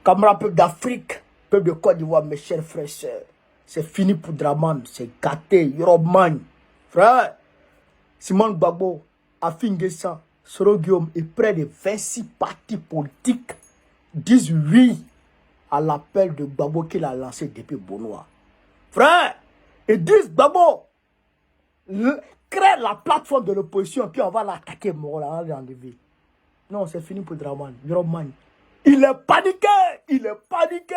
Camarades, peuple d'Afrique, peuple de Côte d'Ivoire, mes chers frères et sœurs, c'est fini pour Draman, c'est gâté, Yorobman. Frère, Simon Gbagbo, Afin Guessan, Soro Guillaume et près de 26 partis politiques disent oui à l'appel de Gbagbo qu'il a lancé depuis Bonoa. Frère, ils disent Gbagbo, crée la plateforme de l'opposition, puis on va l'attaquer, on va l'enlever. Non, c'est fini pour Draman, Yorobman. Il est paniqué, il est paniqué.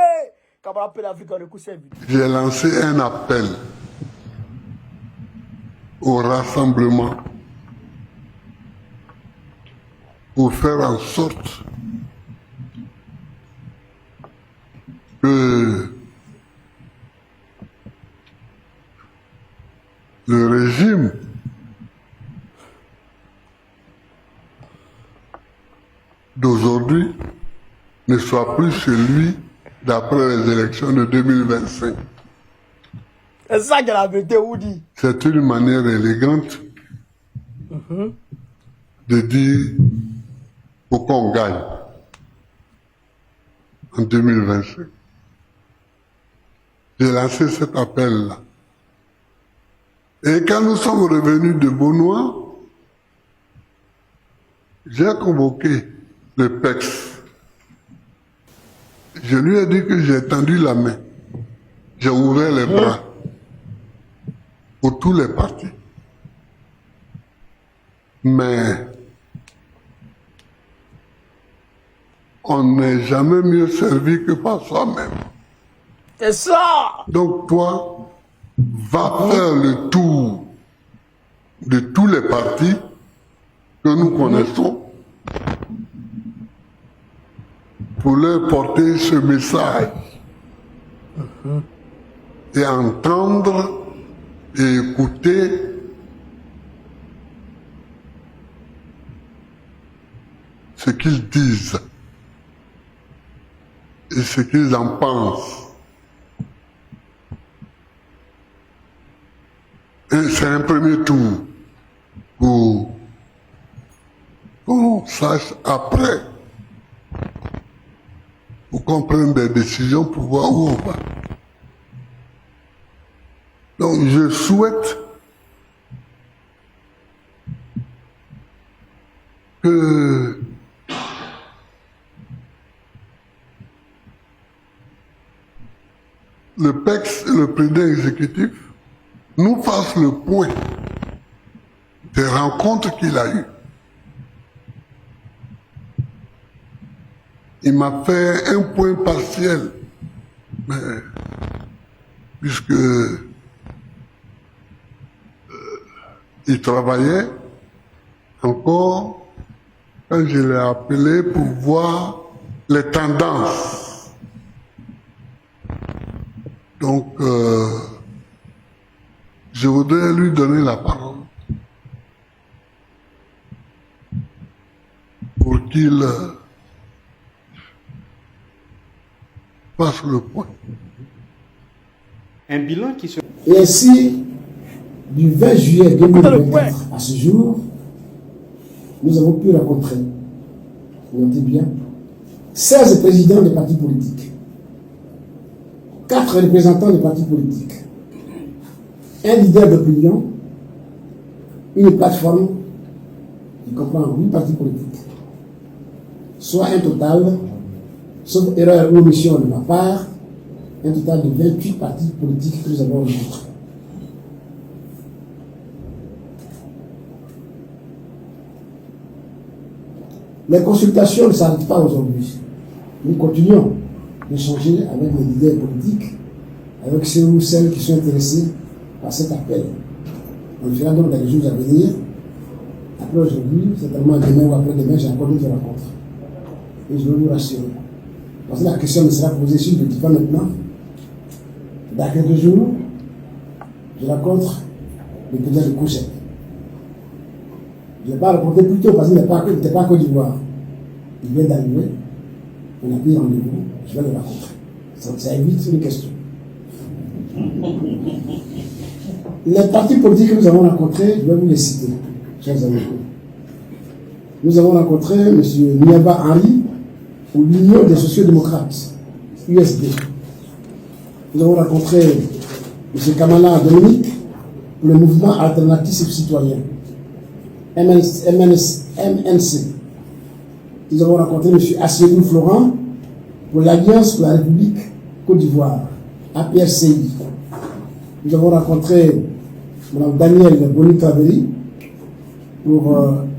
J'ai lancé un appel au rassemblement pour faire en sorte que le régime d'aujourd'hui ne soit plus celui d'après les élections de 2025. C'est ça que la vérité vous dit. C'est une manière élégante de dire pourquoi on gagne en 2025. J'ai lancé cet appel-là. Et quand nous sommes revenus de Bonoa, j'ai convoqué le PEX. Je lui ai dit que j'ai tendu la main, j'ai ouvert les bras pour tous les partis. Mais on n'est jamais mieux servi que par soi-même. C'est ça! Donc toi, va faire le tour de tous les partis que nous connaissons pour leur porter ce message et entendre et écouter ce qu'ils disent et ce qu'ils en pensent. Et c'est un premier tour pour qu'on sache après, pour qu'on prenne des décisions pour voir où on va. Donc je souhaite que le PEX, le président exécutif, nous fasse le point des rencontres qu'il a eues. Il m'a fait un point partiel, mais puisque il travaillait encore quand je l'ai appelé pour voir les tendances. Donc, je voudrais lui donner la parole pour qu'il fasse le point. Un bilan qui se... Et ainsi, du 20 juillet 2024 à ce jour, nous avons pu rencontrer, notez bien, 16 présidents des partis politiques, 4 représentants des partis politiques, un leader d'opinion, une plateforme qui comprend 8 partis politiques, soit un total, sauf erreur ou omission de ma part, un total de 28 partis politiques que nous avons rencontrés. Les consultations ne s'arrêtent pas aujourd'hui. Nous continuons d'échanger avec les leaders politiques, avec ceux ou celles qui sont intéressés par cet appel. On le fera donc dans les jours à venir. Après aujourd'hui, certainement demain ou après-demain, j'ai encore d'autres rencontres. Et je veux vous rassurer. Parce que la question me sera posée, si je ne le dis pas maintenant, dans quelques jours, je rencontre le président de Couchet. Je ne l'ai pas rencontré plus tôt parce qu'il n'était pas à Côte d'Ivoire. Il vient d'arriver, on a pris rendez-vous, je vais le rencontrer. Ça évite une question. Les partis politiques que nous avons rencontrés, je vais vous les citer, chers amis. Nous avons rencontré M. Niaba Henry, ou l'Union des sociaux-démocrates. USB. Nous avons rencontré M. Kamala Dominique pour le mouvement alternatif citoyen, MNC. Nous avons rencontré M. Asselou Florent pour l'Alliance pour la République Côte d'Ivoire, APRCI. Nous avons rencontré Mme Danielle Boni-Traveri pour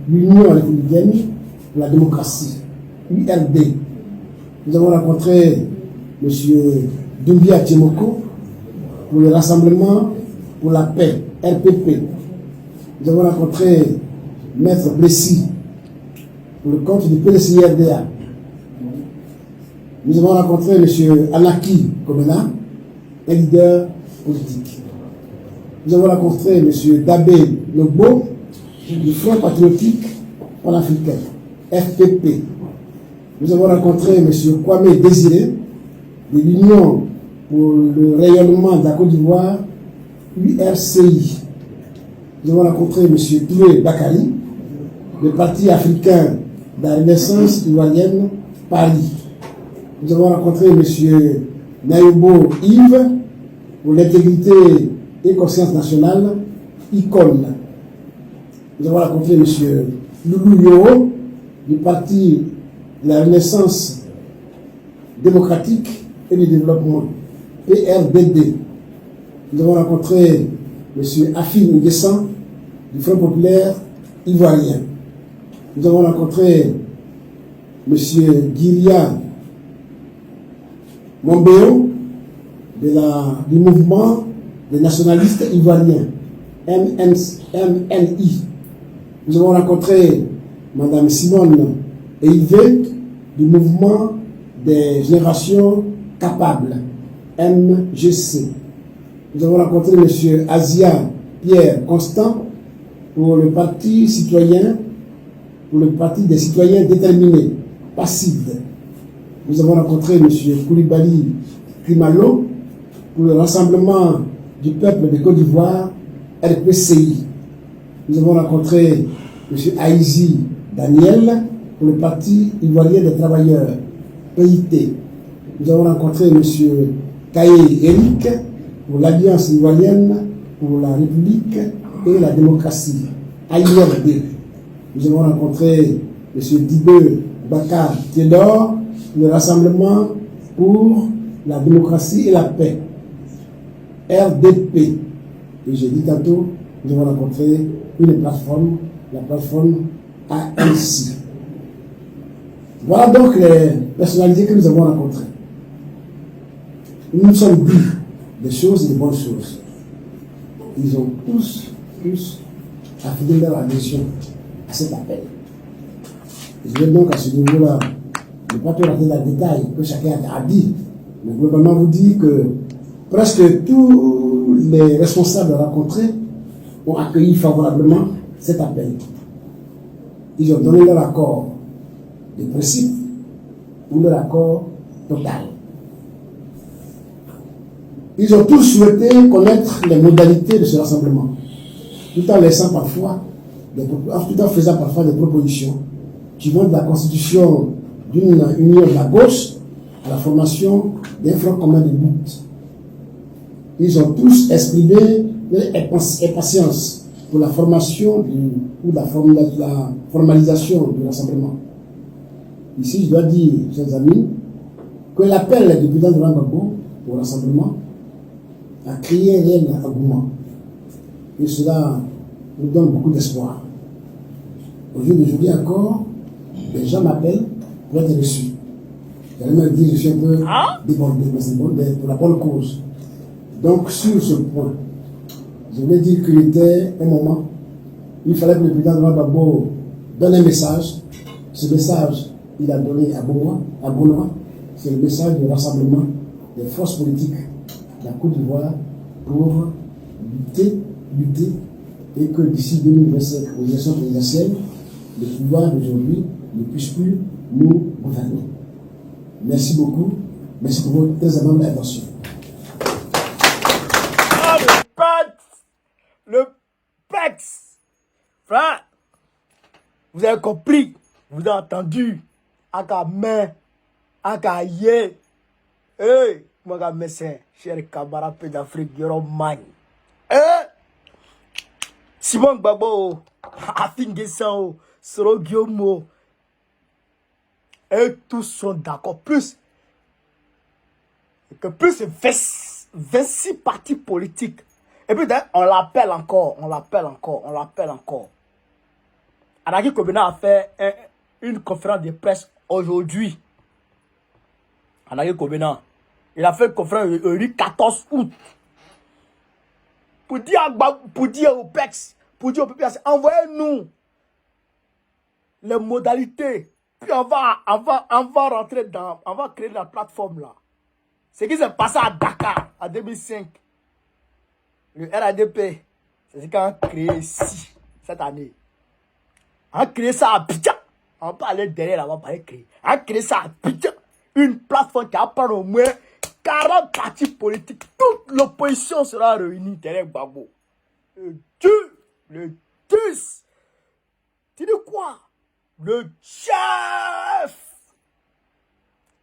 l'Union républicaine pour la démocratie, URD. Nous avons rencontré M. Doumbia Tchemoko pour le Rassemblement pour la paix, RPP. Nous avons rencontré Maître Blessy pour le compte du PDCRDA. Nous avons rencontré M. Anaki Komena, un leader politique. Nous avons rencontré M. Dabé Nogbo du Front patriotique panafricain, FPP. Nous avons rencontré M. Kwame Désiré de l'Union pour le rayonnement de la Côte d'Ivoire, URCI. Nous avons rencontré M. Touré Bakari, du Parti africain de la Renaissance ivoirienne, Paris. Nous avons rencontré M. Nayobo Yves pour l'intégrité et conscience nationale, ICON. Nous avons rencontré M. Loulou Yoro du Parti de la Renaissance démocratique et du développement, PRDD. Nous avons rencontré M. Afin Nguessan du Front populaire ivoirien. Nous avons rencontré M. Giria Mombeo du mouvement des nationalistes ivoiriens, MNI. Nous avons rencontré Mme Simone Eivé du mouvement des générations capables, MGC. Nous avons rencontré M. Asia Pierre Constant pour le Parti citoyen, pour le Parti des citoyens déterminés, PACID. Nous avons rencontré M. Koulibaly Krimalo pour le Rassemblement du peuple de Côte d'Ivoire, RPCI. Nous avons rencontré M. Aïzi Daniel pour le Parti ivoirien des travailleurs, PIT. Nous avons rencontré M. Kaye Eric pour l'Alliance ivoirienne pour la République et la démocratie, AIRD. Nous avons rencontré M. Dibé Bakar Théodore pour le Rassemblement pour la démocratie et la paix, RDP. Et j'ai dit tantôt, nous avons rencontré une plateforme, la plateforme ANC. Voilà donc les personnalités que nous avons rencontrées. Nous nous sommes dit des choses et des bonnes choses. Ils ont tous affirmé leur adhésion à cet appel. Je vais donc à ce niveau-là ne pas tout rater dans le détail que chacun a dit, mais globalement vous dire que presque tous les responsables rencontrés ont accueilli favorablement cet appel. Ils ont donné leur accord de principe ou leur accord total. Ils ont tous souhaité connaître les modalités de ce rassemblement, tout en laissant parfois, tout en faisant parfois des propositions qui vont de la constitution d'une union de la gauche à la formation d'un front commun de lutte. Ils ont tous exprimé leur impatience pour la formation ou la formalisation du rassemblement. Ici, je dois dire, chers amis, que l'appel du président de Gbagbo au rassemblement a créé un réel engouement. Et cela nous donne beaucoup d'espoir. Au jour d'aujourd'hui encore, les gens m'appellent pour être reçus. J'allais me dire, je suis un peu débordé, mais c'est pour la bonne cause. Donc, sur ce point, je voulais dire qu'il était un moment, il fallait que le président de Gbagbo donne un message. Ce message, il a donné à Benoît, c'est le message du rassemblement des forces politiques de la Côte d'Ivoire pour lutter, et que d'ici 2025, aux élections présidentielles, le pouvoir d'aujourd'hui ne puisse plus nous gouverner. Merci beaucoup. Merci pour votre très amable attention. Ah, le PEX. Frère, vous avez compris, vous avez entendu. Aka main, aka yé. Hey, mon médecin, cher camarade d'Afrique, Yoroman. Simon Gbagbo, Afingesan, Soro Guillaume, et tous sont d'accord. Plus 26 partis politiques. Et puis on l'appelle encore. Anaki Kobina a fait une conférence de presse aujourd'hui. Anaki Kobina, il a fait une conférence le 14 août. Pour dire au PEX, pour dire au PPS, envoyez-nous les modalités. Puis on va rentrer on va créer la plateforme là. Ce qui s'est passé à Dakar en 2005. Le RADP, c'est ce qu'on a créé ici, cette année. On a créé ça à Abidjan. On va pas aller derrière là-bas, on va créer. On a créé ça à Abidjan. Une plateforme qui a pas au moins 40 partis politiques. Toute l'opposition sera réunie derrière Gbagbo. Le 10. Tu dis quoi? Le chef.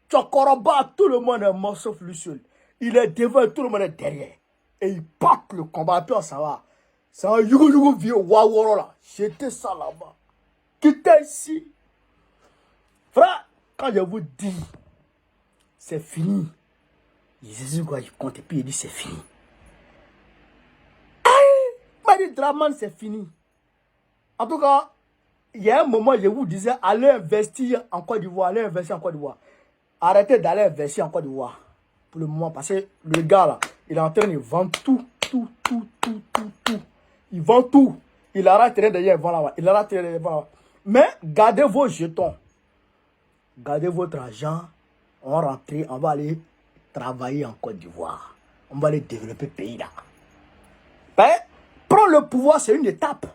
Tchokoroba, tout le monde est mort sauf lui seul. Il est devant, tout le monde est derrière. Et il porte le combat. Puis on s'en va. C'est un yugo vieux waworo là. J'étais ça là-bas. Quittez ici. Frère, quand je vous dis, c'est fini. Jésus, quoi, il compte et puis il dit c'est fini. Aïe, dit Draman, c'est fini. En tout cas, il y a un moment, je vous disais, allez investir en Côte d'Ivoire, Arrêtez d'aller investir en Côte d'Ivoire. Pour le moment, parce que le gars là, il est en train de vendre tout. Il vend tout. Il arrête d'ailleurs, là-bas. Mais gardez vos jetons. Gardez votre argent. On va rentrer, on va aller travailler en Côte d'Ivoire. On va aller développer le pays là. Ben, prendre le pouvoir, c'est une étape.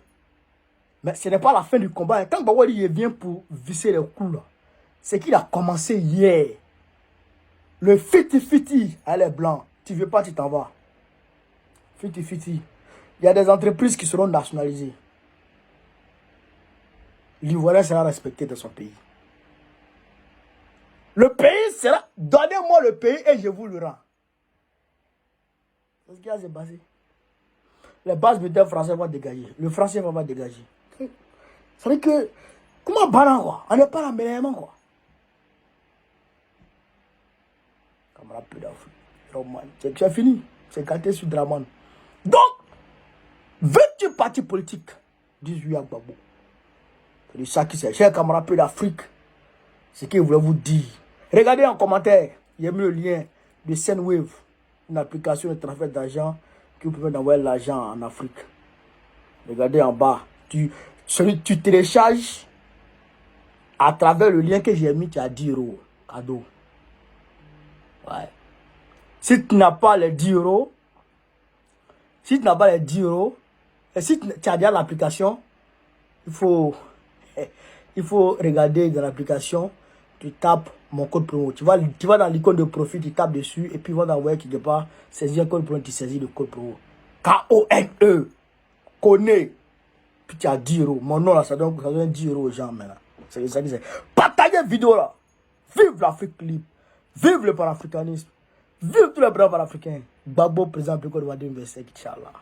Mais ce n'est pas la fin du combat. Quand Bawali vient pour visser les coups là, c'est qu'il a commencé hier. Le fiti-fiti, elle est blanc. Tu veux pas, tu t'en vas. Fiti-fiti. Il y a des entreprises qui seront nationalisées. L'Ivoirien sera respecté dans son pays. Le pays sera... Donnez-moi le pays et je vous le rends. C'est ce qui s'est passé. Les bases militaires français vont dégager. Le français va dégager. Ça veut dire que... Comment banan quoi? On n'est pas la meilleure quoi. Camarade peu d'Afrique. C'est fini. C'est gâté sur Draman. Donc, 28 partis politiques disent oui à Gbagbo. C'est ça qui c'est. Cher camarade peu d'Afrique. C'est ce qu'il voulait vous dire. Regardez en commentaire. Il y a mis le lien de Sendwave. Une application de transfert d'argent qui vous permet d'envoyer l'argent en Afrique. Regardez en bas. Tu télécharges à travers le lien que j'ai mis, tu as 10 € cadeau. Ouais. Si tu n'as pas les 10 €, et si tu as déjà l'application, il faut regarder dans l'application, tu tapes mon code promo. Tu vas dans l'icône de profil, tu tapes dessus, et puis ils vont t'envoyer quelque part, saisir un code promo, tu saisis le code promo. K-O-N-E. Connais. Puis tu as 10 €. Mon nom là, ça donne 10 € aux gens maintenant. C'est ça qui c'est. Partagez la vidéo là. Vive l'Afrique libre. Vive le panafricanisme. Vive tous les braves africains. Gbagbo, président de Côte d'Ivoire 2025, Inch'Allah.